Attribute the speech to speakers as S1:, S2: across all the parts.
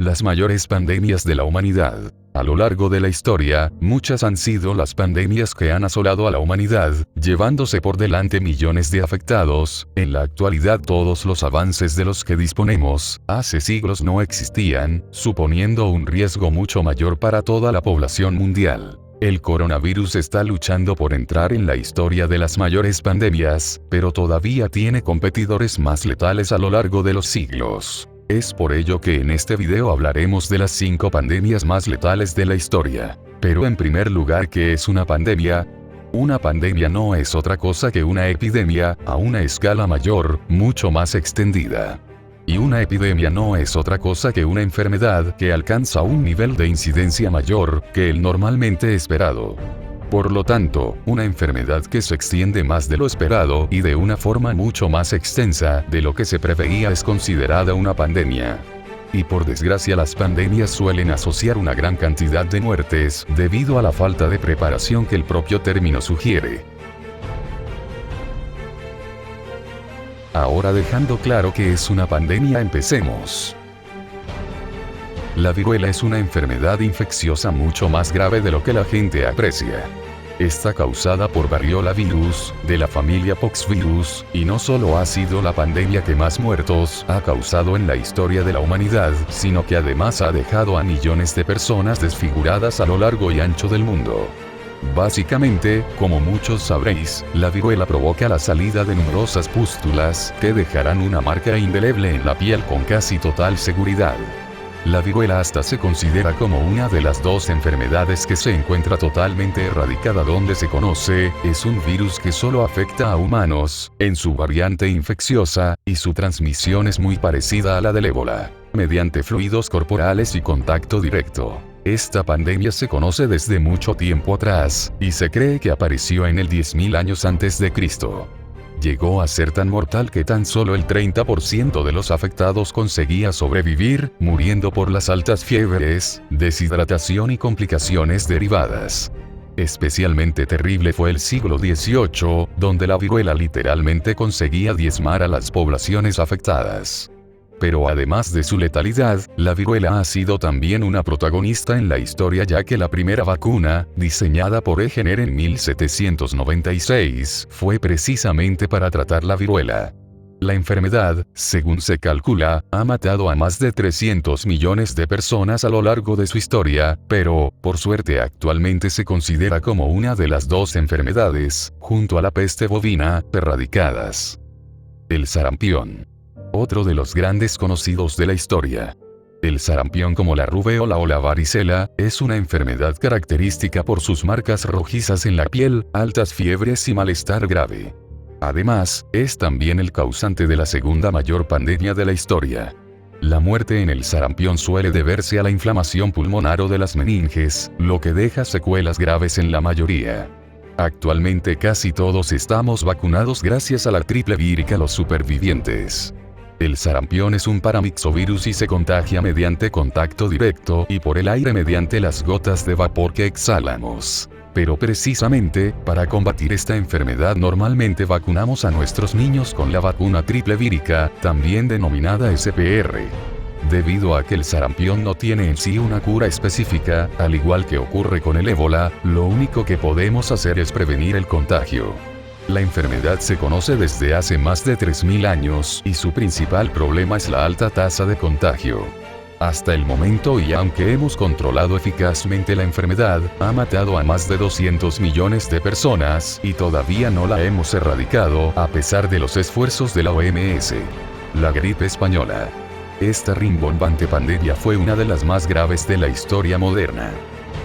S1: Las mayores pandemias de la humanidad. A lo largo de la historia, muchas han sido las pandemias que han asolado a la humanidad, llevándose por delante millones de afectados. En la actualidad todos los avances de los que disponemos, hace siglos no existían, suponiendo un riesgo mucho mayor para toda la población mundial. El coronavirus está luchando por entrar en la historia de las mayores pandemias, pero todavía tiene competidores más letales a lo largo de los siglos. Es por ello que en este video hablaremos de las 5 pandemias más letales de la historia. Pero en primer lugar, ¿qué es una pandemia? Una pandemia no es otra cosa que una epidemia, a una escala mayor, mucho más extendida. Y una epidemia no es otra cosa que una enfermedad que alcanza un nivel de incidencia mayor que el normalmente esperado. Por lo tanto, una enfermedad que se extiende más de lo esperado y de una forma mucho más extensa de lo que se preveía es considerada una pandemia. Y por desgracia las pandemias suelen asociar una gran cantidad de muertes debido a la falta de preparación que el propio término sugiere. Ahora, dejando claro qué es una pandemia, empecemos. La viruela es una enfermedad infecciosa mucho más grave de lo que la gente aprecia. Está causada por variola virus, de la familia poxvirus, y no solo ha sido la pandemia que más muertos ha causado en la historia de la humanidad, sino que además ha dejado a millones de personas desfiguradas a lo largo y ancho del mundo. Básicamente, como muchos sabréis, la viruela provoca la salida de numerosas pústulas que dejarán una marca indeleble en la piel con casi total seguridad. La viruela hasta se considera como una de las 2 enfermedades que se encuentra totalmente erradicada donde se conoce, es un virus que solo afecta a humanos, en su variante infecciosa, y su transmisión es muy parecida a la del ébola, mediante fluidos corporales y contacto directo. Esta pandemia se conoce desde mucho tiempo atrás, y se cree que apareció en el 10.000 años antes de Cristo. Llegó a ser tan mortal que tan solo el 30% de los afectados conseguía sobrevivir, muriendo por las altas fiebres, deshidratación y complicaciones derivadas. Especialmente terrible fue el siglo XVIII, donde la viruela literalmente conseguía diezmar a las poblaciones afectadas. Pero además de su letalidad, la viruela ha sido también una protagonista en la historia, ya que la primera vacuna, diseñada por Jenner en 1796, fue precisamente para tratar la viruela. La enfermedad, según se calcula, ha matado a más de 300 millones de personas a lo largo de su historia, pero, por suerte actualmente se considera como una de las 2 enfermedades, junto a la peste bovina, erradicadas. El sarampión. Otro de los grandes conocidos de la historia. El sarampión, como la rubéola o la varicela, es una enfermedad característica por sus marcas rojizas en la piel, altas fiebres y malestar grave. Además, es también el causante de la segunda mayor pandemia de la historia. La muerte en el sarampión suele deberse a la inflamación pulmonar o de las meninges, lo que deja secuelas graves en la mayoría. Actualmente casi todos estamos vacunados gracias a la triple vírica los supervivientes. El sarampión es un paramyxovirus y se contagia mediante contacto directo y por el aire mediante las gotas de vapor que exhalamos. Pero precisamente, para combatir esta enfermedad normalmente vacunamos a nuestros niños con la vacuna triple vírica, también denominada SPR. Debido a que el sarampión no tiene en sí una cura específica, al igual que ocurre con el ébola, lo único que podemos hacer es prevenir el contagio. La enfermedad se conoce desde hace más de 3.000 años y su principal problema es la alta tasa de contagio. Hasta el momento, y aunque hemos controlado eficazmente la enfermedad, ha matado a más de 200 millones de personas y todavía no la hemos erradicado a pesar de los esfuerzos de la OMS. La gripe española. Esta rimbombante pandemia fue una de las más graves de la historia moderna.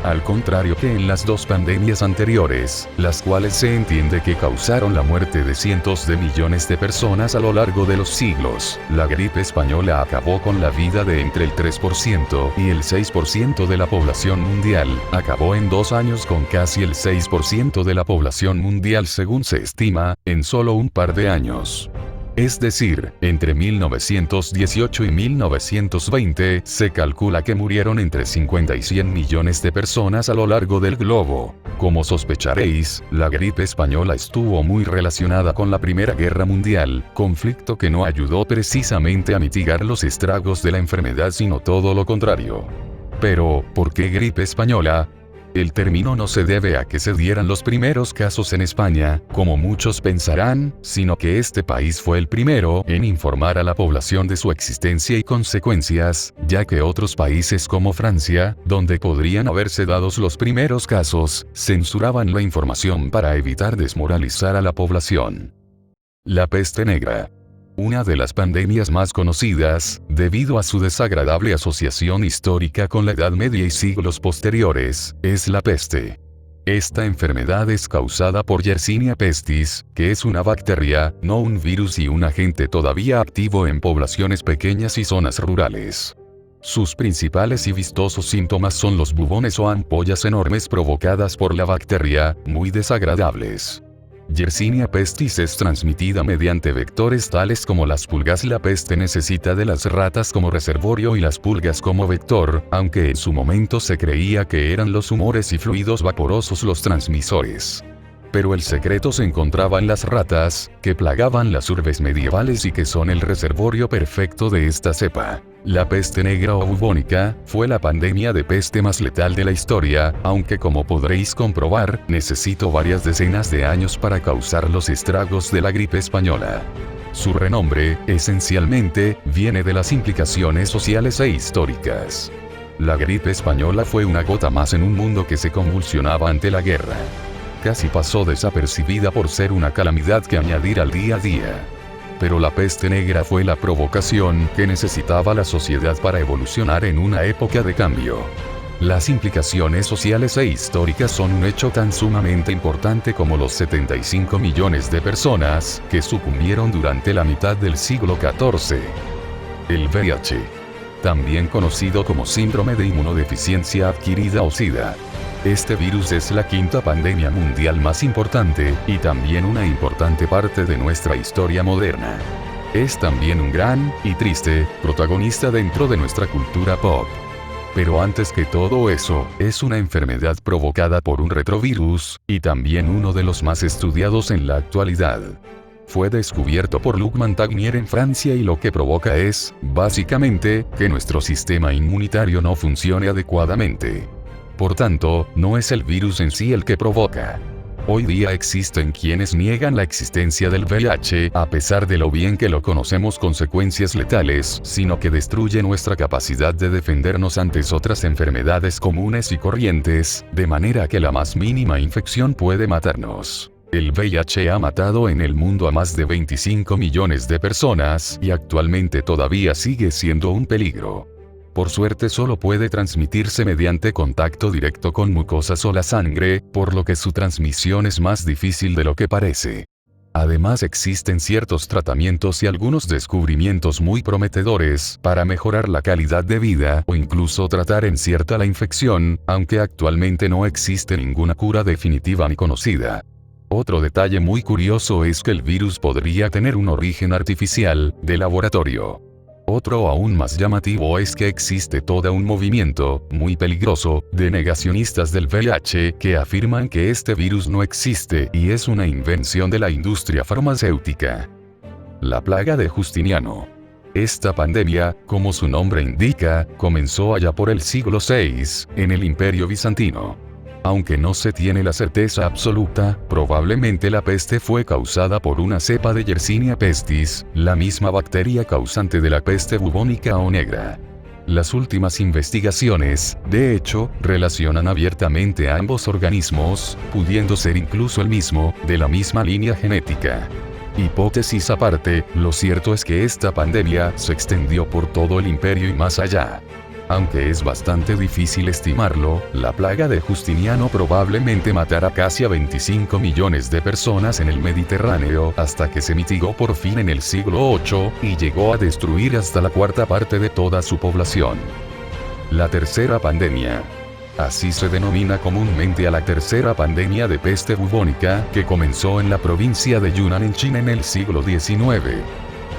S1: Al contrario que en las 2 pandemias anteriores, las cuales se entiende que causaron la muerte de cientos de millones de personas a lo largo de los siglos, la gripe española acabó con la vida de entre el 3% y el 6% de la población mundial. Acabó en 2 años con casi el 6% de la población mundial según se estima, en solo un par de años. Es decir, entre 1918 y 1920, se calcula que murieron entre 50 y 100 millones de personas a lo largo del globo. Como sospecharéis, la gripe española estuvo muy relacionada con la Primera Guerra Mundial, conflicto que no ayudó precisamente a mitigar los estragos de la enfermedad, sino todo lo contrario. Pero, ¿por qué gripe española? El término no se debe a que se dieran los primeros casos en España, como muchos pensarán, sino que este país fue el primero en informar a la población de su existencia y consecuencias, ya que otros países como Francia, donde podrían haberse dado los primeros casos, censuraban la información para evitar desmoralizar a la población. La peste negra. Una de las pandemias más conocidas, debido a su desagradable asociación histórica con la Edad Media y siglos posteriores, es la peste. Esta enfermedad es causada por Yersinia pestis, que es una bacteria, no un virus y un agente todavía activo en poblaciones pequeñas y zonas rurales. Sus principales y vistosos síntomas son los bubones o ampollas enormes provocadas por la bacteria, muy desagradables. Yersinia pestis es transmitida mediante vectores tales como las pulgas. La peste necesita de las ratas como reservorio y las pulgas como vector, aunque en su momento se creía que eran los humores y fluidos vaporosos los transmisores. Pero el secreto se encontraba en las ratas, que plagaban las urbes medievales y que son el reservorio perfecto de esta cepa. La peste negra o bubónica fue la pandemia de peste más letal de la historia, aunque como podréis comprobar, necesitó varias decenas de años para causar los estragos de la gripe española. Su renombre, esencialmente, viene de las implicaciones sociales e históricas. La gripe española fue una gota más en un mundo que se convulsionaba ante la guerra. Casi pasó desapercibida por ser una calamidad que añadir al día a día. Pero la peste negra fue la provocación que necesitaba la sociedad para evolucionar en una época de cambio. Las implicaciones sociales e históricas son un hecho tan sumamente importante como los 75 millones de personas que sucumbieron durante la mitad del siglo XIV. El VIH, también conocido como síndrome de inmunodeficiencia adquirida o SIDA. Este virus es la quinta pandemia mundial más importante, y también una importante parte de nuestra historia moderna. Es también un gran, y triste, protagonista dentro de nuestra cultura pop. Pero antes que todo eso, es una enfermedad provocada por un retrovirus, y también uno de los más estudiados en la actualidad. Fue descubierto por Luc Montagnier en Francia y lo que provoca es, básicamente, que nuestro sistema inmunitario no funcione adecuadamente. Por tanto, no es el virus en sí el que provoca. Hoy día existen quienes niegan la existencia del VIH, a pesar de lo bien que lo conocemos, consecuencias letales, sino que destruye nuestra capacidad de defendernos ante otras enfermedades comunes y corrientes, de manera que la más mínima infección puede matarnos. El VIH ha matado en el mundo a más de 25 millones de personas, y actualmente todavía sigue siendo un peligro. Por suerte solo puede transmitirse mediante contacto directo con mucosas o la sangre, por lo que su transmisión es más difícil de lo que parece. Además existen ciertos tratamientos y algunos descubrimientos muy prometedores para mejorar la calidad de vida o incluso tratar en cierta la infección, aunque actualmente no existe ninguna cura definitiva ni conocida. Otro detalle muy curioso es que el virus podría tener un origen artificial, de laboratorio. Otro aún más llamativo es que existe todo un movimiento, muy peligroso, de negacionistas del VIH que afirman que este virus no existe y es una invención de la industria farmacéutica. La plaga de Justiniano. Esta pandemia, como su nombre indica, comenzó allá por el siglo VI, en el Imperio Bizantino. Aunque no se tiene la certeza absoluta, probablemente la peste fue causada por una cepa de Yersinia pestis, la misma bacteria causante de la peste bubónica o negra. Las últimas investigaciones, de hecho, relacionan abiertamente a ambos organismos, pudiendo ser incluso el mismo, de la misma línea genética. Hipótesis aparte, lo cierto es que esta pandemia se extendió por todo el imperio y más allá. Aunque es bastante difícil estimarlo, la plaga de Justiniano probablemente matara casi a 25 millones de personas en el Mediterráneo hasta que se mitigó por fin en el siglo VIII y llegó a destruir hasta la cuarta parte de toda su población. La tercera pandemia. Así se denomina comúnmente a la tercera pandemia de peste bubónica que comenzó en la provincia de Yunnan en China en el siglo XIX.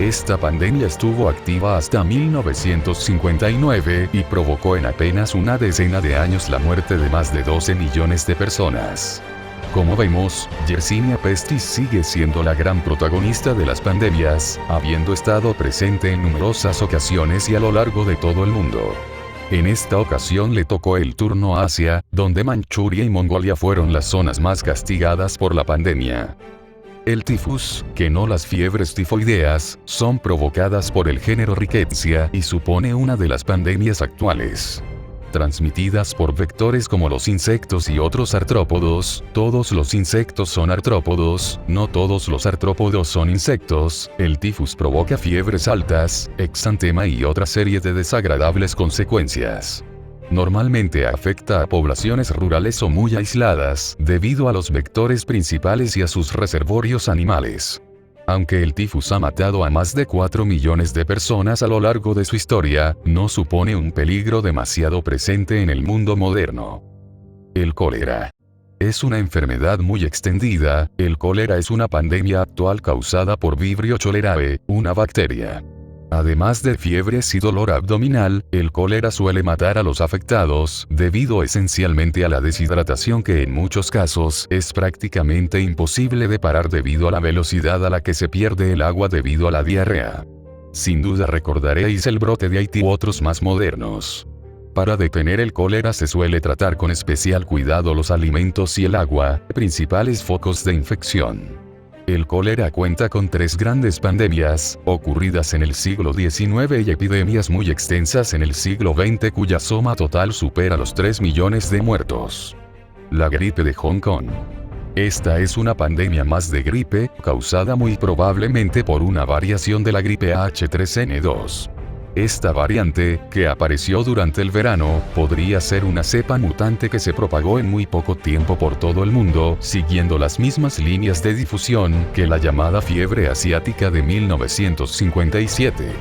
S1: Esta pandemia estuvo activa hasta 1959 y provocó en apenas una decena de años la muerte de más de 12 millones de personas. Como vemos, Yersinia pestis sigue siendo la gran protagonista de las pandemias, habiendo estado presente en numerosas ocasiones y a lo largo de todo el mundo. En esta ocasión le tocó el turno a Asia, donde Manchuria y Mongolia fueron las zonas más castigadas por la pandemia. El tifus, que no las fiebres tifoideas, son provocadas por el género Rickettsia y supone una de las pandemias actuales. Transmitidas por vectores como los insectos y otros artrópodos, todos los insectos son artrópodos, no todos los artrópodos son insectos, el tifus provoca fiebres altas, exantema y otra serie de desagradables consecuencias. Normalmente afecta a poblaciones rurales o muy aisladas, debido a los vectores principales y a sus reservorios animales. Aunque el tifus ha matado a más de 4 millones de personas a lo largo de su historia, no supone un peligro demasiado presente en el mundo moderno. El cólera. Es una enfermedad muy extendida. El cólera es una pandemia actual causada por Vibrio cholerae, una bacteria. Además de fiebres y dolor abdominal, el cólera suele matar a los afectados, debido esencialmente a la deshidratación que en muchos casos es prácticamente imposible de parar debido a la velocidad a la que se pierde el agua debido a la diarrea. Sin duda recordaréis el brote de Haití u otros más modernos. Para detener el cólera se suele tratar con especial cuidado los alimentos y el agua, principales focos de infección. El cólera cuenta con 3 grandes pandemias, ocurridas en el siglo XIX y epidemias muy extensas en el siglo XX cuya suma total supera los 3 millones de muertos. La gripe de Hong Kong. Esta es una pandemia más de gripe, causada muy probablemente por una variación de la gripe H3N2. Esta variante, que apareció durante el verano, podría ser una cepa mutante que se propagó en muy poco tiempo por todo el mundo, siguiendo las mismas líneas de difusión que la llamada fiebre asiática de 1957.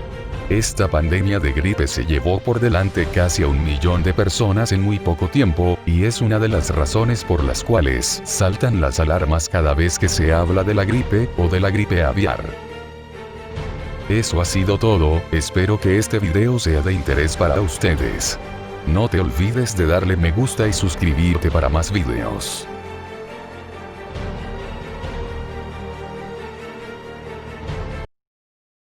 S1: Esta pandemia de gripe se llevó por delante casi a 1 millón de personas en muy poco tiempo, y es una de las razones por las cuales saltan las alarmas cada vez que se habla de la gripe o de la gripe aviar. Eso ha sido todo, espero que este video sea de interés para ustedes. No te olvides de darle me gusta y suscribirte para más videos.